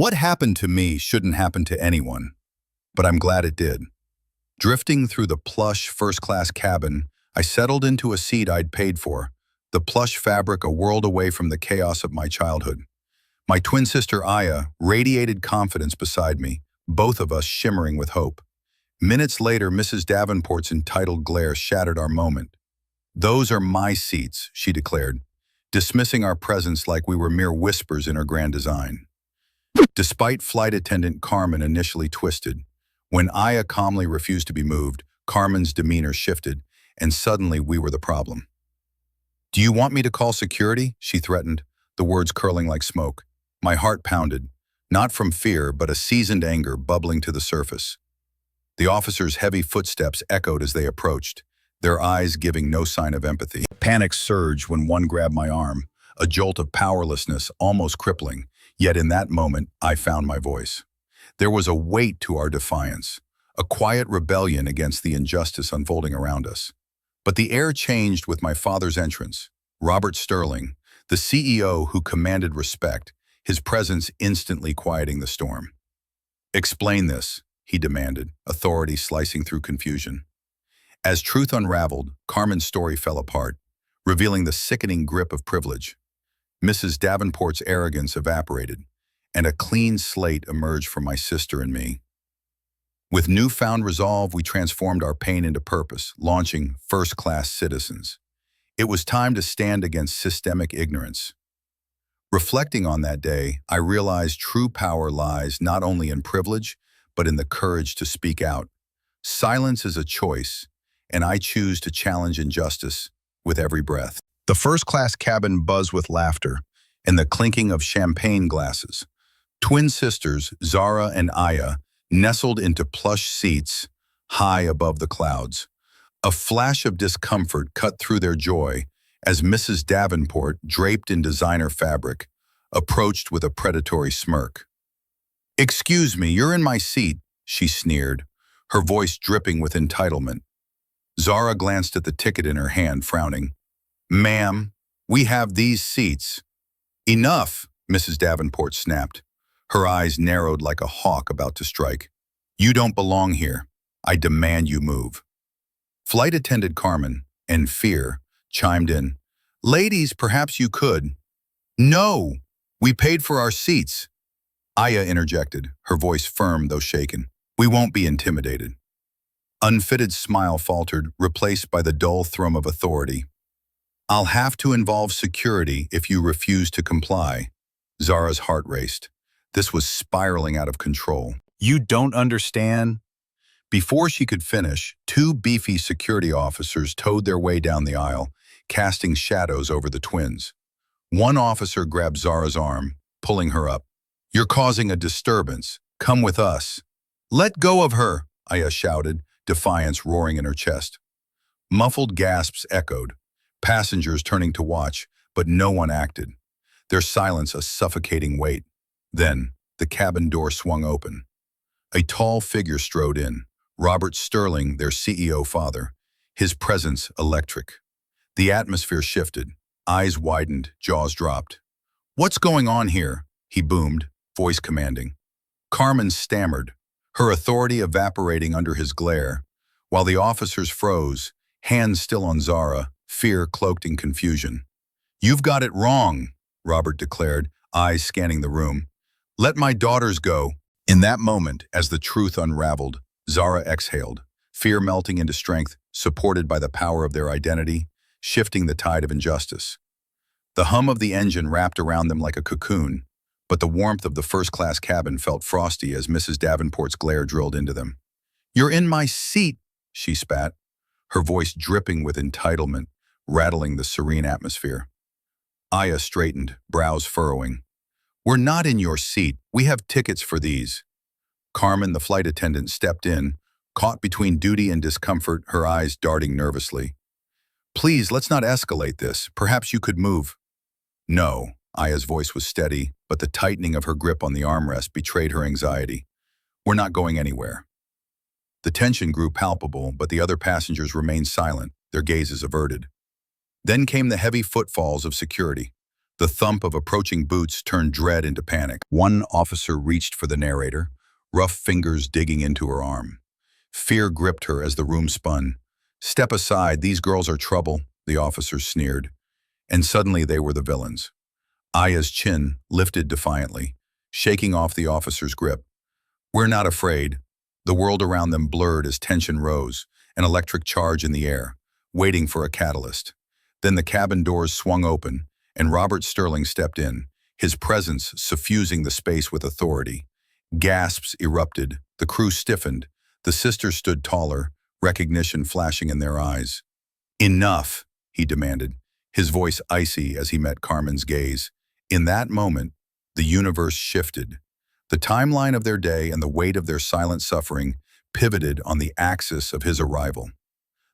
What happened to me shouldn't happen to anyone, but I'm glad it did. Drifting through the plush first-class cabin, I settled into a seat I'd paid for, the plush fabric a world away from the chaos of my childhood. My twin sister Aya radiated confidence beside me, both of us shimmering with hope. Minutes later, Mrs. Davenport's entitled glare shattered our moment. "Those are my seats," she declared, dismissing our presence like we were mere whispers in her grand design. Despite flight attendant Carmen initially twisted, when Aya calmly refused to be moved, Carmen's demeanor shifted, and suddenly we were the problem. "Do you want me to call security?" she threatened, the words curling like smoke. My heart pounded, not from fear, but a seasoned anger bubbling to the surface. The officers' heavy footsteps echoed as they approached, their eyes giving no sign of empathy. Panic surged when one grabbed my arm, a jolt of powerlessness almost crippling, yet in that moment I found my voice. There was a weight to our defiance, a quiet rebellion against the injustice unfolding around us. But the air changed with my father's entrance. Robert Sterling, the CEO who commanded respect, his presence instantly quieting the storm. "Explain this," he demanded, authority slicing through confusion. As truth unraveled, Carmen's story fell apart, revealing the sickening grip of privilege. Mrs. Davenport's arrogance evaporated, and a clean slate emerged for my sister and me. With newfound resolve, we transformed our pain into purpose, launching first-class citizens. It was time to stand against systemic ignorance. Reflecting on that day, I realized true power lies not only in privilege, but in the courage to speak out. Silence is a choice, and I choose to challenge injustice with every breath. The first-class cabin buzzed with laughter and the clinking of champagne glasses. Twin sisters, Zara and Aya, nestled into plush seats high above the clouds. A flash of discomfort cut through their joy as Mrs. Davenport, draped in designer fabric, approached with a predatory smirk. "Excuse me, you're in my seat," she sneered, her voice dripping with entitlement. Zara glanced at the ticket in her hand, frowning. "Ma'am, we have these seats." "Enough," Mrs. Davenport snapped, her eyes narrowed like a hawk about to strike. "You don't belong here. I demand you move." Flight attendant Carmen, in fear, chimed in. "Ladies, perhaps you could." "No, we paid for our seats." Aya interjected, her voice firm though shaken. "We won't be intimidated." Unfitted smile faltered, replaced by the dull thrum of authority. "I'll have to involve security if you refuse to comply." Zara's heart raced. This was spiraling out of control. "You don't understand?" Before she could finish, two beefy security officers towed their way down the aisle, casting shadows over the twins. One officer grabbed Zara's arm, pulling her up. "You're causing a disturbance. Come with us." "Let go of her," Aya shouted, defiance roaring in her chest. Muffled gasps echoed, passengers turning to watch, but no one acted, their silence a suffocating weight. Then, the cabin door swung open. A tall figure strode in, Robert Sterling, their CEO father, his presence electric. The atmosphere shifted, eyes widened, jaws dropped. "What's going on here?" he boomed, voice commanding. Carmen stammered, her authority evaporating under his glare, while the officers froze, hands still on Zara, fear cloaked in confusion. "You've got it wrong," Robert declared, eyes scanning the room. "Let my daughters go." In that moment, as the truth unraveled, Zara exhaled, fear melting into strength, supported by the power of their identity, shifting the tide of injustice. The hum of the engine wrapped around them like a cocoon, but the warmth of the first-class cabin felt frosty as Mrs. Davenport's glare drilled into them. "You're in my seat," she spat, her voice dripping with entitlement, rattling the serene atmosphere. Aya straightened, brows furrowing. "We're not in your seat. We have tickets for these." Carmen, the flight attendant, stepped in, caught between duty and discomfort, her eyes darting nervously. "Please, let's not escalate this. Perhaps you could move." "No." Aya's voice was steady, but the tightening of her grip on the armrest betrayed her anxiety. "We're not going anywhere." The tension grew palpable, but the other passengers remained silent, their gazes averted. Then came the heavy footfalls of security. The thump of approaching boots turned dread into panic. One officer reached for the narrator, rough fingers digging into her arm. Fear gripped her as the room spun. "Step aside, these girls are trouble," the officer sneered. And suddenly they were the villains. Aya's chin lifted defiantly, shaking off the officer's grip. "We're not afraid." The world around them blurred as tension rose, an electric charge in the air, waiting for a catalyst. Then the cabin doors swung open, and Robert Sterling stepped in, his presence suffusing the space with authority. Gasps erupted, the crew stiffened, the sisters stood taller, recognition flashing in their eyes. "Enough," he demanded, his voice icy as he met Carmen's gaze. In that moment, the universe shifted. The timeline of their day and the weight of their silent suffering pivoted on the axis of his arrival.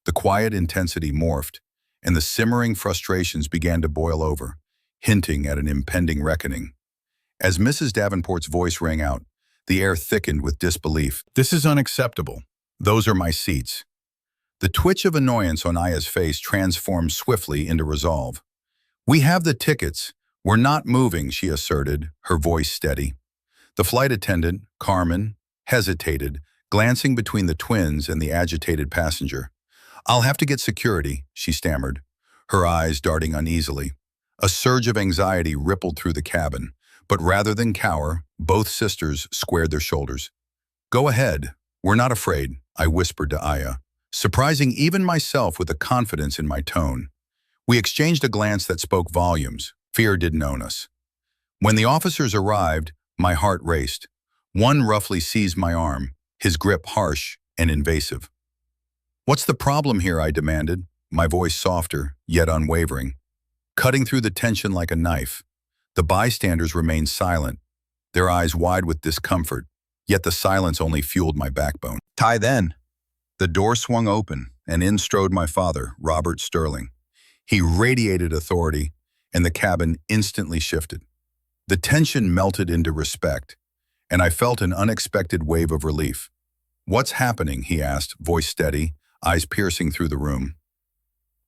The quiet intensity morphed, and the simmering frustrations began to boil over, hinting at an impending reckoning. As Mrs. Davenport's voice rang out, the air thickened with disbelief. "This is unacceptable. Those are my seats." The twitch of annoyance on Aya's face transformed swiftly into resolve. "We have the tickets. We're not moving," she asserted, her voice steady. The flight attendant, Carmen, hesitated, glancing between the twins and the agitated passenger. "I'll have to get security," she stammered, her eyes darting uneasily. A surge of anxiety rippled through the cabin, but rather than cower, both sisters squared their shoulders. "Go ahead. We're not afraid," I whispered to Aya, surprising even myself with the confidence in my tone. We exchanged a glance that spoke volumes. Fear didn't own us. When the officers arrived, my heart raced. One roughly seized my arm, his grip harsh and invasive. "What's the problem here?" I demanded, my voice softer, yet unwavering. Cutting through the tension like a knife. The bystanders remained silent, their eyes wide with discomfort, yet the silence only fueled my backbone. "Ty then." The door swung open, and in strode my father, Robert Sterling. He radiated authority, and the cabin instantly shifted. The tension melted into respect, and I felt an unexpected wave of relief. "What's happening?" he asked, voice steady, eyes piercing through the room.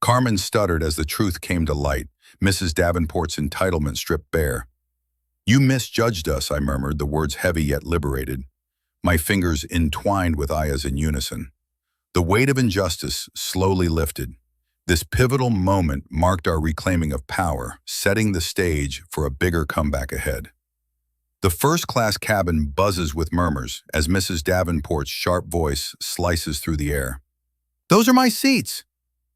Carmen stuttered as the truth came to light, Mrs. Davenport's entitlement stripped bare. "You misjudged us," I murmured, the words heavy yet liberated. My fingers entwined with Aya's in unison. The weight of injustice slowly lifted. This pivotal moment marked our reclaiming of power, setting the stage for a bigger comeback ahead. The first-class cabin buzzes with murmurs as Mrs. Davenport's sharp voice slices through the air. "Those are my seats!"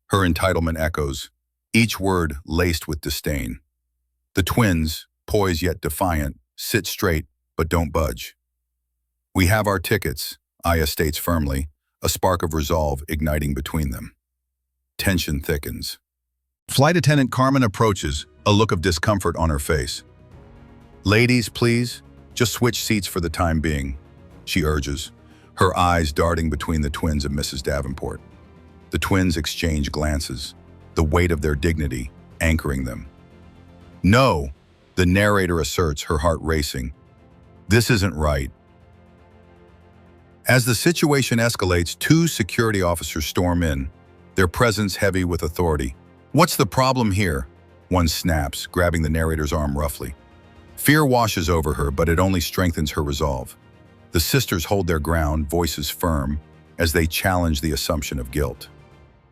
Her entitlement echoes, each word laced with disdain. The twins, poised yet defiant, sit straight but don't budge. "We have our tickets," Aya states firmly, a spark of resolve igniting between them. Tension thickens. Flight attendant Carmen approaches, a look of discomfort on her face. "Ladies, please, just switch seats for the time being," she urges, her eyes darting between the twins and Mrs. Davenport. The twins exchange glances, the weight of their dignity anchoring them. "No," the narrator asserts, her heart racing. "This isn't right." As the situation escalates, two security officers storm in, their presence heavy with authority. "What's the problem here?" one snaps, grabbing the narrator's arm roughly. Fear washes over her, but it only strengthens her resolve. The sisters hold their ground, voices firm, as they challenge the assumption of guilt.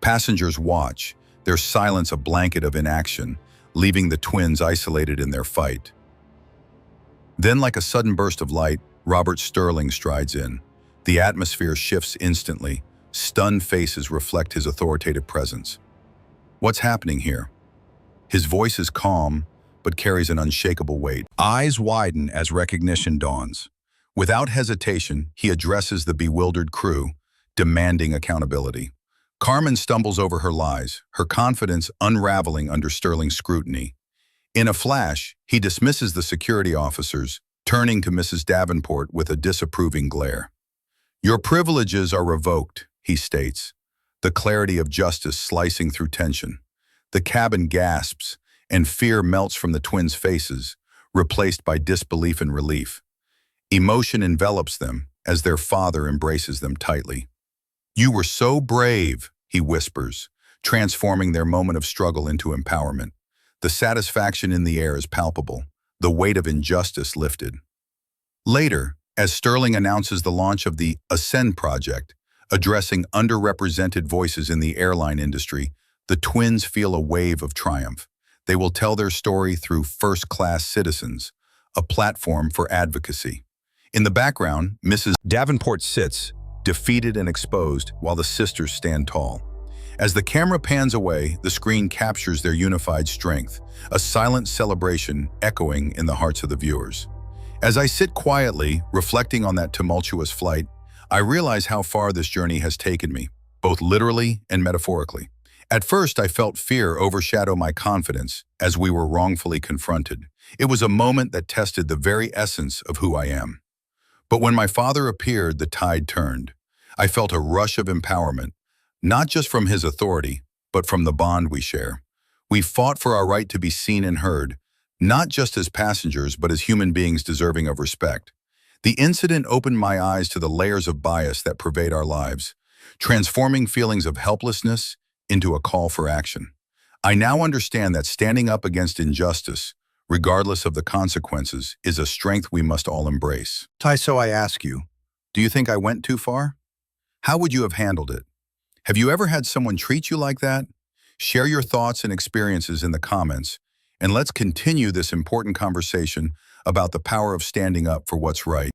Passengers watch, their silence a blanket of inaction, leaving the twins isolated in their fight. Then, like a sudden burst of light, Robert Sterling strides in. The atmosphere shifts instantly. Stunned faces reflect his authoritative presence. "What's happening here?" His voice is calm, but carries an unshakable weight. Eyes widen as recognition dawns. Without hesitation, he addresses the bewildered crew, demanding accountability. Carmen stumbles over her lies, her confidence unraveling under Sterling's scrutiny. In a flash, he dismisses the security officers, turning to Mrs. Davenport with a disapproving glare. "Your privileges are revoked," he states, the clarity of justice slicing through tension. The cabin gasps, and fear melts from the twins' faces, replaced by disbelief and relief. Emotion envelops them as their father embraces them tightly. "You were so brave," he whispers, transforming their moment of struggle into empowerment. The satisfaction in the air is palpable, the weight of injustice lifted. Later, as Sterling announces the launch of the Ascend project, addressing underrepresented voices in the airline industry, the twins feel a wave of triumph. They will tell their story through First-Class Citizens, a platform for advocacy. In the background, Mrs. Davenport sits, defeated and exposed, while the sisters stand tall. As the camera pans away, the screen captures their unified strength, a silent celebration echoing in the hearts of the viewers. As I sit quietly, reflecting on that tumultuous flight, I realize how far this journey has taken me, both literally and metaphorically. At first, I felt fear overshadow my confidence as we were wrongfully confronted. It was a moment that tested the very essence of who I am. But when my father appeared, the tide turned. I felt a rush of empowerment, not just from his authority, but from the bond we share. We fought for our right to be seen and heard, not just as passengers, but as human beings deserving of respect. The incident opened my eyes to the layers of bias that pervade our lives, transforming feelings of helplessness into a call for action. I now understand that standing up against injustice, regardless of the consequences, is a strength we must all embrace. Tai, so I ask you, do you think I went too far? How would you have handled it? Have you ever had someone treat you like that? Share your thoughts and experiences in the comments, and let's continue this important conversation about the power of standing up for what's right.